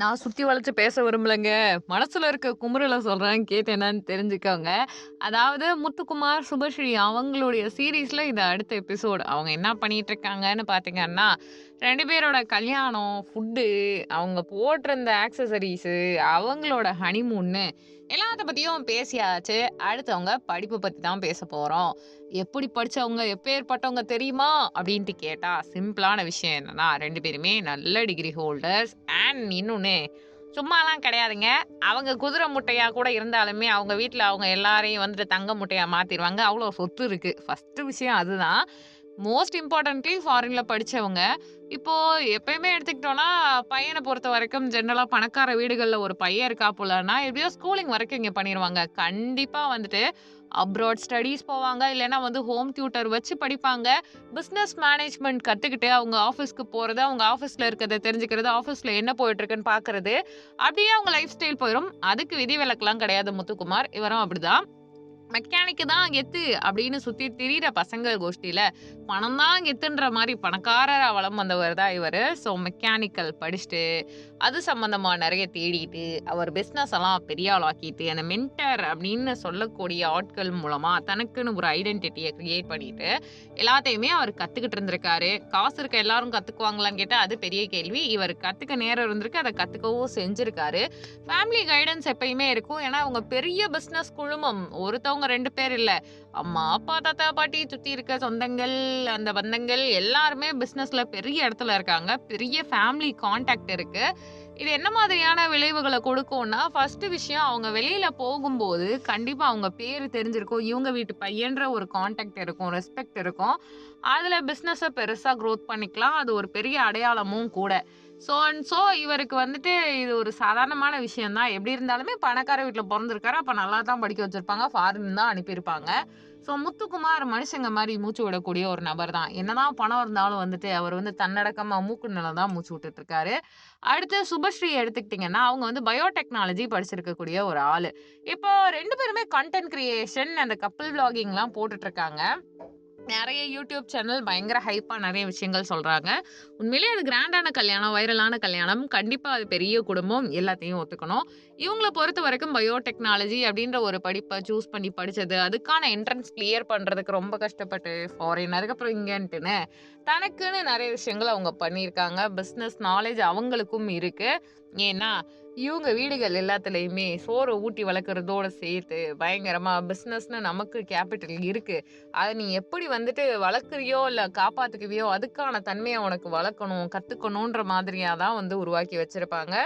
நான் சுத்தி வளைச்சு பேச விரும்பலங்க. மனசுல இருக்க குமுறல சொல்றேன். கேட்டு என்னன்னு தெரிஞ்சுக்கோங்க. அதாவது முத்துக்குமார், சுபஸ்ரீ அவங்களுடைய சீரிஸ்ல இது அடுத்த எபிசோட். அவங்க என்ன பண்ணிட்டு இருக்காங்கன்னு பார்த்தீங்கன்னா, 2 பேரோட கல்யாணம், ஃபுட்டு, அவங்க போட்டிருந்த ஆக்சஸரீஸு, அவங்களோட ஹனிமூன்னு எல்லாத்த பத்தியும் பேசியாச்சு. அடுத்து அவங்க படிப்பு பத்தி தான் பேசப் போறோம். எப்படி படிச்சவங்க, எப்பேர்ப்பட்டவங்க தெரியுமா? அப்படின்ட்டு கேட்டா, சிம்பிளான விஷயம் என்னன்னா, 2 பேருமே நல்ல டிகிரி ஹோல்டர்ஸ். அண்ட் இன்னொன்னு, சும்மாலாம் கிடையாதுங்க. அவங்க குதிரை முட்டையா கூட இருந்தாலுமே, அவங்க வீட்ல அவங்க எல்லாரையும் வந்துட்டு தங்க முட்டையா மாத்திருவாங்க. அவ்ளோ சொத்து இருக்கு. ஃபர்ஸ்ட்டு விஷயம் அதுதான். மோஸ்ட் இம்பார்ட்டன்ட்லி ஃபாரின்ல படிச்சவங்க. இப்போ எப்பயுமே எடுத்துக்கிட்டோம்னா, பையன பொறுத்தவரைக்கும் ஜெனரலா பணக்கார வீடுகள்ல ஒரு பையன் இருக்காப்புலன்னா, எப்படியோ ஸ்கூலிங் வரைக்கும் இங்க பண்ணிருவாங்க. கண்டிப்பா வந்துட்டு அப்ராட் ஸ்டடீஸ் போவாங்க. இல்லன்னா வந்து ஹோம் டியூட்டர் வச்சு படிப்பாங்க. பிசினஸ் மேனேஜ்மென்ட் கத்துக்கிட்டு அவங்க ஆஃபீஸ்க்கு போறது, அவங்க ஆஃபீஸ்ல இருக்கிறத தெரிஞ்சுக்கிறது, ஆஃபீஸ்ல என்ன போயிட்டு இருக்குன்னு பார்க்கறது, அப்படியே அவங்க லைஃப் ஸ்டைல் போயிரும். அதுக்கு விதிவிலக்குலாம் கிடையாது முத்துக்குமார். இவரும் அப்படிதான். மெக்கானிக்கு தான் கெத்து அப்படின்னு சுத்தி திரியிற பசங்க கோஷ்டியில பணம் தான் கெத்துன்ற மாதிரி பணக்காரரா வலம் வந்தவர் தான் இவரு. ஸோ மெக்கானிக்கல் படிச்சுட்டு அது சம்பந்தமா நிறைய தேடிட்டு அவர் பிஸ்னஸ் எல்லாம் பெரிய ஆளாக்கிட்டு அந்த மென்டர் அப்படின்னு சொல்லக்கூடிய ஆட்கள் மூலமா தனக்குன்னு ஒரு ஐடென்டிட்டியை கிரியேட் பண்ணிட்டு எல்லாத்தையுமே அவர் கத்துக்கிட்டு இருந்திருக்காரு. காசு இருக்க எல்லாரும் கத்துக்குவாங்களான்னு கேட்டா அது பெரிய கேள்வி. இவர் கத்துக்க நேரம் இருந்திருக்கு, அதை கத்துக்கவும் செஞ்சிருக்காரு. ஃபேமிலி கைடன்ஸ் எப்பயுமே இருக்கும். ஏன்னா அவங்க பெரிய பிசினஸ் குழுமம். ஒருத்தவங்க 2 பேர் இல்ல. அம்மா, அப்பா, தாத்தா, பாட்டி, சுத்தி இருக்க சொந்தங்கள், அந்த பந்தங்கள் எல்லாருமே பிசினஸ்ல பெரிய இடத்துல இருக்காங்க. பெரிய ஃபேமிலி கான்டாக்ட் இருக்கு. இது என்ன மாதிரியான விளைவுகள கொடுக்கும்னா, ஃபர்ஸ்ட் விஷயம் அவங்க வெளியில போகும்போது கண்டிப்பா அவங்க பேரு தெரிஞ்சிருக்கும். இவங்க வீட்டு பையன்ற ஒரு கான்டாக்ட் இருக்கும். ரெஸ்பெக்ட் இருக்கும். அதுல பிசினஸ பெருசா குரோத் பண்ணிக்கலாம். அது ஒரு பெரிய அடையாளமும் கூட. ஸோ அண்ட் ஸோ இவருக்கு வந்துட்டு இது ஒரு சாதாரணமான விஷயம் தான். எப்படி இருந்தாலுமே பணக்கார வீட்ல பொறந்திருக்காரு. அப்ப நல்லா தான் படிக்க வச்சிருப்பாங்க. ஃபாரின் தான் அனுப்பியிருப்பாங்க. ஸோ முத்துக்குமார் மனுஷங்க மாரி மூச்சு விடக்கூடிய ஒரு நபர் தான். என்னதான் பணம் இருந்தாலும் வந்துட்டு அவர் வந்து தன்னடக்கமா மூக்கு மேல தான் மூச்சு விட்டுட்டு இருக்காரு. அடுத்து சுபஸ்ரீ எடுத்துக்கிட்டீங்கன்னா, அவங்க வந்து பயோடெக்னாலஜி படிச்சிருக்கக்கூடிய ஒரு ஆளு. இப்போ 2 பேருமே கன்டென்ட் கிரியேஷன் அந்த கப்பிள் விளாகிங்லாம் போட்டுட்டு இருக்காங்க. நெறைய யூடியூப் சேனல் பயங்கர ஹைப்பா நெறைய விஷயங்கள் சொல்றாங்க. உண்மையிலேயே அது கிராண்டான கல்யாணம், வைரலான கல்யாணம். கண்டிப்பா அது பெரிய குடும்பம். எல்லாத்தையும் ஒத்துக்கணும். இவங்கள பொறுத்தவரைக்கும் பயோடெக்னாலஜி அப்படின்ற ஒரு படிப்ப சூஸ் பண்ணி படிச்சது, அதுக்கான என்ட்ரன்ஸ் கிளியர் பண்றதுக்கு ரொம்ப கஷ்டப்பட்டு ஃபாரின் அதுக்கப்புறம் இங்கன்ட்டுன்னு தனக்குன்னு நெறைய விஷயங்கள அவங்க பண்ணியிருக்காங்க. பிசினஸ் நாலேட்ஜ் அவங்களுக்கும் இருக்கு. ஏன்னா, இவங்க வீடுகள் எல்லாத்துலயுமே சோற ஊட்டி வளர்க்கறதோட சேர்த்து பயங்கரமா பிசினஸ்ன்னு நமக்கு கேபிட்டல் இருக்கு. அத நீ எப்படி வந்துட்டு வளர்க்குறியோ, இல்ல காப்பாத்துக்குவியோ, அதுக்கான தன்மைய உனக்கு வளர்க்கணும், கத்துக்கணுன்ற மாதிரியா தான் வந்து உருவாக்கி வச்சிருப்பாங்க.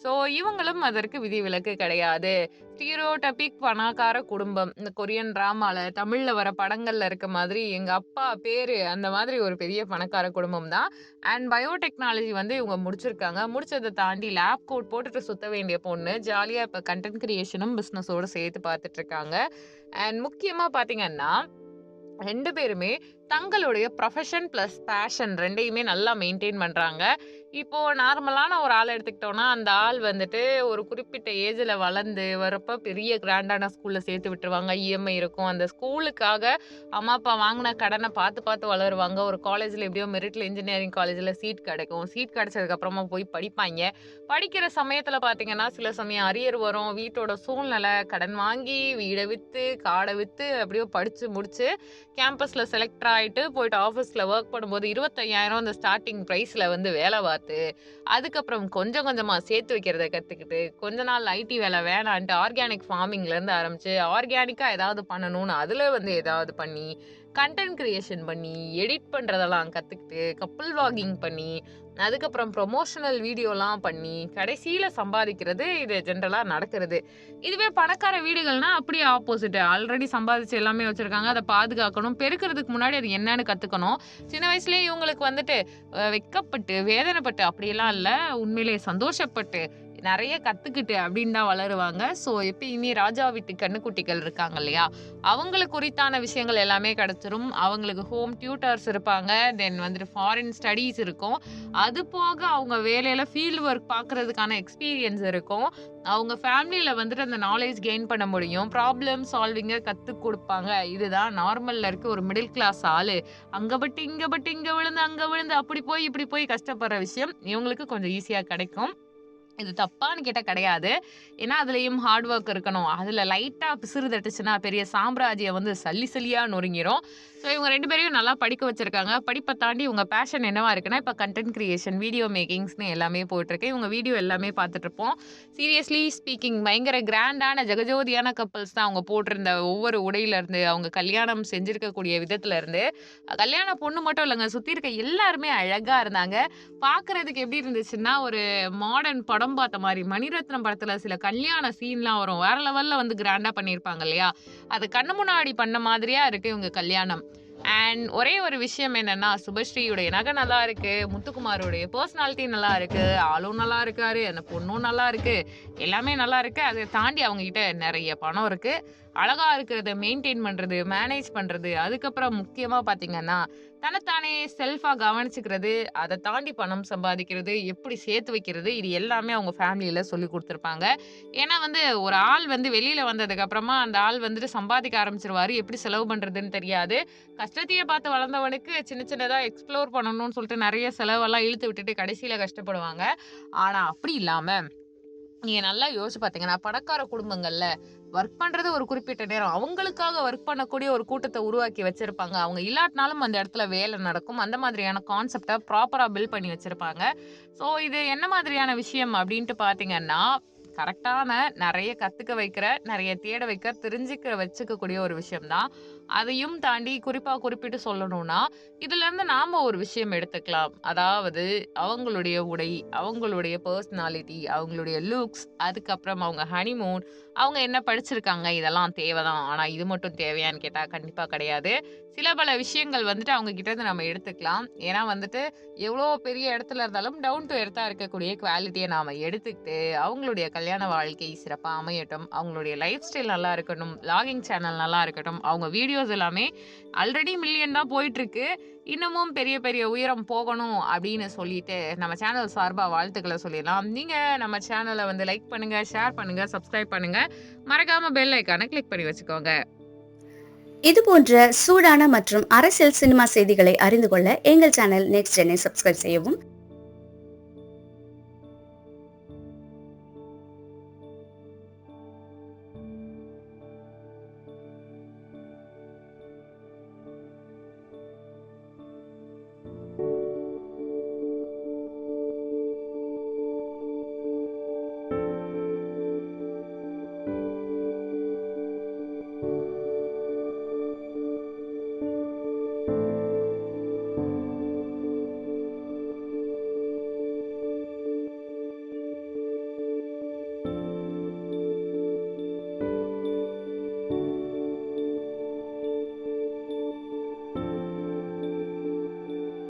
ஸோ, இவங்களும் அதற்கு விதிவிலக்கு கிடையாது. ஸ்டீரியோடைபிக் பணக்கார குடும்பம். இந்த கொரியன் டிராமால, தமிழ்ல வர படங்கள்ல இருக்க மாதிரி, எங்க அப்பா பேரு அந்த மாதிரி ஒரு பெரிய பணக்கார குடும்பம் தான். அண்ட் பயோடெக்னாலஜி வந்து இவங்க முடிச்சிருக்காங்க. முடிச்சத தாண்டி லேப் கோட் போட்டுட்டு சுத்த வேண்டிய பொண்ணு, ஜாலியா இப்ப கன்டென்ட் கிரியேஷனும் பிசினஸோட சேர்த்து பார்த்துட்டு இருக்காங்க. அண்ட் முக்கியமா பார்த்தீங்கன்னா 2 பேருமே தங்களுடைய ப்ரொஃபஷன் பிளஸ் பேஷன் 2யுமே நல்லா மெயின்டெயின் பண்றாங்க. இப்போ நார்மலான ஒரு ஆள எடுத்துக்கிட்டோம்னா, அந்த ஆள் வந்துட்டு ஒரு குறிப்பிட்ட ஏஜ்ல வளர்ந்து வரப்ப பெரிய கிராண்டான ஸ்கூல்ல சேர்த்து விட்டுருவாங்க. இஎம்ஐ இருக்கும். அந்த ஸ்கூலுக்காக அம்மா, அப்பா வாங்குன கடன பார்த்து பார்த்து வளருவாங்க. ஒரு காலேஜ்ல எப்படியோ மெரிட்ல இன்ஜினியரிங் காலேஜ்ல சீட் கிடைக்கும். சீட் கிடைச்சதுக்கு அப்புறமா போய் படிப்பாய்ங்க. படிக்கிற சமயத்துல பார்த்தீங்கன்னா, சில சமயம் அரியர் வரும். வீட்டோட சூழ்நிலை, கடன் வாங்கி, வீட வித்து, காட வித்து எப்படியோ படிச்சு முடிச்சு கேம்பஸ்ல செலக்ட் ஆயிட்டு போயிட்டு ஆஃபீஸ்ல ஒர்க் பண்ணும்போது 25,000 அந்த ஸ்டார்ட்டிங் பிரைஸ்ல வந்து வேலை பார்த்து, அதுக்கப்புறம் கொஞ்சம் கொஞ்சமா சேர்த்து வைக்கிறத கத்துக்கிட்டு, கொஞ்ச நாள் ஐடி வேலை வேணான்ட்டு ஆர்கானிக் ஃபார்மிங்ல இருந்து ஆரம்பிச்சு, ஆர்கானிக்கா ஏதாவது பண்ணணும்னு அதுல வந்து ஏதாவது பண்ணி, கன்டென்ட் கிரியேஷன் பண்ணி, எடிட் பண்றதெல்லாம் கத்துக்கிட்டு, கப்பிள் விளாகிங் பண்ணி, அதுக்கப்புறம் ப்ரொமோஷனல் வீடியோலாம் பண்ணி, கடைசியில சம்பாதிக்கிறது இது ஜெனரலா நடக்கிறது. இதுவே பணக்கார வீடுகள்னா அப்படியே ஆப்போசிட். ஆல்ரெடி சம்பாதிச்சு எல்லாமே வச்சிருக்காங்க. அத பாதுகாக்கணும். பெருக்குறதுக்கு முன்னாடி அது என்னன்னு கத்துக்கணும். சின்ன வயசுலயே இவங்களுக்கு வந்துட்டு வெட்கப்பட்டு, வேதனைப்பட்டு அப்படியெல்லாம் இல்ல. உண்மையிலேயே சந்தோஷப்பட்டு, நெறைய கத்துக்கிட்டு அப்படின்னு தான் வளருவாங்க. ஸோ எப்பயுமே ராஜா வீட்டு கன்னுக்குட்டிகள் இருக்காங்க இல்லையா? அவங்களுக்கு குறித்தான விஷயங்கள் எல்லாமே கிடைச்சிரும். அவங்களுக்கு ஹோம் டியூட்டர்ஸ் இருப்பாங்க. தென் வந்துட்டு ஃபாரின் ஸ்டடீஸ் இருக்கும். அது போக அவங்க வேலையில ஃபீல்ட் ஒர்க் பார்க்கறதுக்கான எக்ஸ்பீரியன்ஸ் இருக்கும். அவங்க ஃபேமிலில வந்துட்டு அந்த நாலேட்ஜ் கெயின் பண்ண முடியும். ப்ராப்ளம் சால்விங்க கத்துக் குடுப்பாங்க. இதுதான் நார்மல்ல இருக்க ஒரு மிடில் கிளாஸ் ஆளு. அங்க பட்டு, இங்க பட்டு, இங்க விழுந்து, அங்க விழுந்து, அப்படி போய், இப்படி போய் கஷ்டப்படுற விஷயம் இவங்களுக்கு கொஞ்சம் ஈஸியா கிடைக்கும். இது தப்பான்னு கேட்டா கிடையாது. ஏன்னா, அதுலயும் ஹார்ட் ஒர்க் இருக்கணும். அதுல லைட்டா பிசிறு தட்டுச்சுன்னா, பெரிய சாம்ராஜ்யம் வந்து சல்லி சல்லியா நொறுங்கிரும். ஸோ இவங்க 2 பேரையும் நல்லா படிக்க வச்சிருக்காங்க. படிப்ப தாண்டி இவங்க பேஷன் என்னவா இருக்குன்னா, இப்ப கன்டென்ட் கிரியேஷன், வீடியோ மேக்கிங்ஸ்ன்னு எல்லாமே போயிட்டுருக்கு. இவங்க வீடியோ எல்லாமே பார்த்துட்டுருப்போம். சீரியஸ்லி ஸ்பீக்கிங் பயங்கர கிராண்டான ஜெகஜோதியான கப்பிள்ஸ் தான் அவங்க போட்டிருந்த ஒவ்வொரு உடையிலருந்து, அவங்க கல்யாணம் செஞ்சிருக்கக்கூடிய விதத்துலருந்து, கல்யாண பொண்ணு மட்டும் இல்லங்க, சுத்தி இருக்க எல்லாருமே அழகா இருந்தாங்க. பார்க்கறதுக்கு எப்படி இருந்துச்சுன்னா, ஒரு மாடர்ன் படம் பார்த்த மாரி. மணிரத்னம் படத்துல சில கல்யாண சீன்லாம் வரும். வேற லெவல்ல வந்து கிராண்டா பண்ணியிருப்பாங்க இல்லையா? அது கண்ணு முன்னாடி பண்ண மாதிரியா இருக்கு இவங்க கல்யாணம். அண்ட் ஒரே ஒரு விஷயம் என்னன்னா, சுபஸ்ரீயுடைய நகை நல்லா இருக்கு. முத்துக்குமாருடைய பெர்சனாலிட்டி நல்லா இருக்கு. ஆளும் நல்லா இருக்காரு. அந்த பொண்ணும் நல்லா இருக்கு. எல்லாமே நல்லா இருக்கு. அத தாண்டி அவங்க கிட்ட நெறைய பணம் இருக்கு. அழகா இருக்கிறத மெயின்டெயின் பண்றது, மேனேஜ் பண்றது, அதுக்கப்புறம் முக்கியமா பார்த்தீங்கன்னா, தன்னத்தானே செல்ஃபா கவனிச்சுக்கிறது, அத தாண்டி பணம் சம்பாதிக்கிறது, எப்படி சேர்த்து வைக்கிறது, இது எல்லாமே அவங்க ஃபேமிலில சொல்லிக் குடுத்துருப்பாங்க. ஏன்னா வந்து ஒரு ஆள் வந்து வெளியில வந்ததுக்கு அப்புறமா, அந்த ஆள் வந்துட்டு சம்பாதிக்க ஆரம்பிச்சுருவாரு. எப்படி செலவு பண்றதுன்னு தெரியாது. கஷ்டத்தையே பார்த்து வளர்ந்தவனுக்கு சின்ன சின்னதா எக்ஸ்ப்ளோர் பண்ணணும்னு சொல்லிட்டு நெறைய செலவெல்லாம் இழுத்து விட்டுட்டு கடைசியில கஷ்டப்படுவாங்க. ஆனா அப்படி இல்லாம நீங்க நல்லா யோசிச்சு பார்த்தீங்கன்னா, பணக்கார குடும்பங்கள்ல ஒர்க் பண்றது ஒரு குறிப்பிட்ட நேரம். அவங்களுக்காக ஒர்க் பண்ணக்கூடிய ஒரு கூட்டத்த உருவாக்கி வச்சிருப்பாங்க. அவங்க இல்லாட்டினாலும் அந்த இடத்துல வேலை நடக்கும். அந்த மாதிரியான கான்செப்ட்ட ப்ராப்பரா பில்ட் பண்ணி வச்சிருப்பாங்க. ஸோ இது என்ன மாதிரியான விஷயம் அப்டின்ட்டு பார்த்தீங்கன்னா, கரெக்ட்டான நெறைய கத்துக்க வைக்கிற, நெறைய தேட வைக்க, தெரிஞ்சுக்க வச்சுக்கக்கூடிய ஒரு விஷயம் தான். அதையும் தாண்டி குறிப்பா குறிப்பிட்டு சொல்லணும்னா, இதுலருந்து நாம ஒரு விஷயம் எடுத்துக்கலாம். அதாவது அவங்களுடைய உடை, அவங்களுடைய பெர்சனாலிட்டி, அவங்களுடைய லுக்ஸ், அதுக்கப்புறம் அவங்க ஹனிமூன், அவங்க என்ன படிச்சிருக்காங்க, இதெல்லாம் தேவைதான். ஆனா இது மட்டும் தேவையான்னு கேட்டா கண்டிப்பா கிடையாது. சில பல விஷயங்கள் வந்துட்டு அவங்க கிட்ட இருந்து நம்ம எடுத்துக்கலாம். ஏன்னா வந்துட்டு எவ்வளோ பெரிய இடத்துல இருந்தாலும் டவுன் டூ எர்த்தா இருக்கக்கூடிய குவாலிட்டிய நாம எடுத்துக்கிட்டு, அவங்களுடைய கல்யாண வாழ்க்கை சிறப்பா அமையட்டும். அவங்களுடைய லைஃப் ஸ்டைல் நல்லா இருக்கணும். வ்ளாகிங் சேனல் நல்லா இருக்கட்டும். அவங்க வீடியோஸ் எல்லாமே ஆல்ரெடி மில்லியன் தான் போயிட்டுருக்கு. இன்னமும் பெரிய பெரிய உயரம் போகணும் அப்படின்னு சொல்லிட்டு, நம்ம சேனல் சார்பா வாழ்த்துக்கள சொல்லிடலாம். நீங்க நம்ம சேனல வந்து லைக் பண்ணுங்க, ஷேர் பண்ணுங்க, சப்ஸ்கிரைப் பண்ணுங்க. மறக்காம பெல் ஐகான கிளிக் பண்ணி வச்சுக்கோங்க. இது போன்ற சூடான மற்றும் அரசியல் சினிமா செய்திகளை அறிந்து கொள்ள எங்கள் சேனல் நெக்ஸ்ட் ஜெனை சப்ஸ்கிரைப் செய்யவும்.